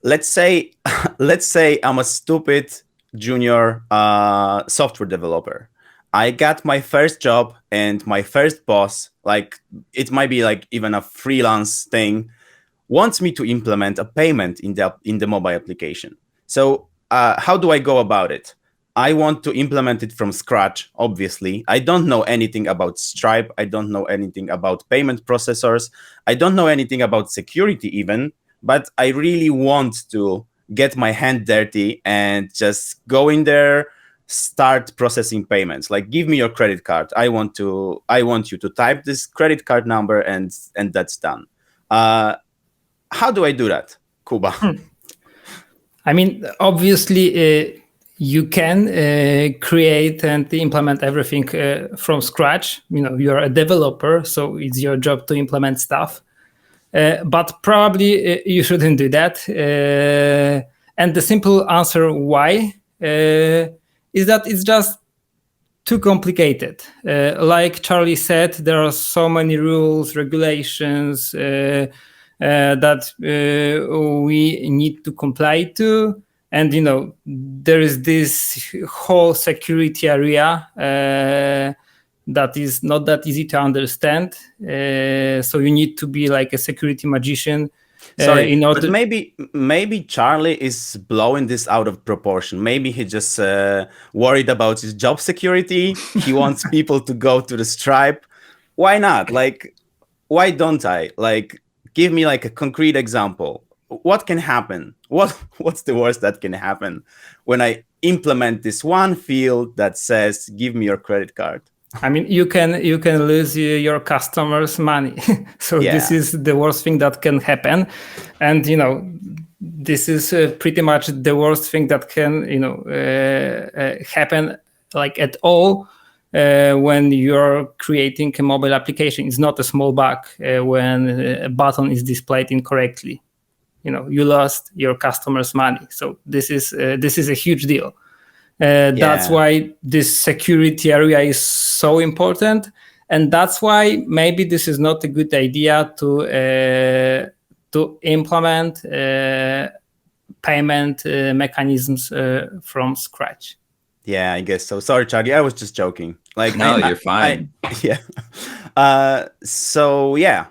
let's say let's say I'm a stupid junior software developer. I got my first job and my first boss, like it might be like even a freelance thing, wants me to implement a payment in the mobile application. So how do I go about it? I want to implement it from scratch. Obviously, I don't know anything about Stripe. I don't know anything about payment processors. I don't know anything about security even. But I really want to get my hand dirty and just go in there, start processing payments. Like, give me your credit card. I want you to type this credit card number, and that's done. How do I do that, Kuba? I mean, obviously, you can create and implement everything from scratch. You're a developer, so it's your job to implement stuff. But probably you shouldn't do that. And the simple answer why is that it's just too complicated. Like Charlie said, there are so many rules, regulations that we need to comply to. And, there is this whole security area that is not that easy to understand. So you need to be like a security magician. Sorry, In but order. maybe Charlie is blowing this out of proportion. Maybe he just worried about his job security. He wants people to go to the Stripe. Why not? Like, why don't I? Like, give me like a concrete example. What can happen? What's the worst that can happen when I implement this one field that says, "Give me your credit card"? I mean, you can lose your customers' money. So this Yeah. is the worst thing that can happen, and this is pretty much the worst thing that can happen like at all when you're creating a mobile application. It's not a small bug when a button is displayed incorrectly. You lost your customers' money. So this is a huge deal. That's why this security area is so important, and that's why maybe this is not a good idea to implement payment mechanisms from scratch. Yeah, I guess so. Sorry, Charlie. I was just joking. Like, No, you're fine. Yeah. So yeah.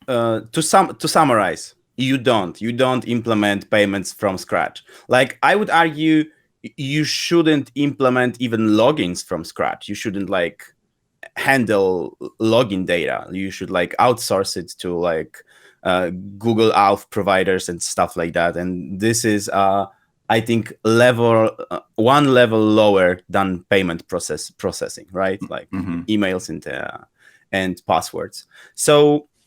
To summarize, you don't implement payments from scratch. Like, I would argue you shouldn't implement even logins from scratch. You shouldn't like handle login data. You should like outsource it to like Google Auth providers and stuff like that. And this is I think one level lower than payment processing, right? Like emails and passwords. So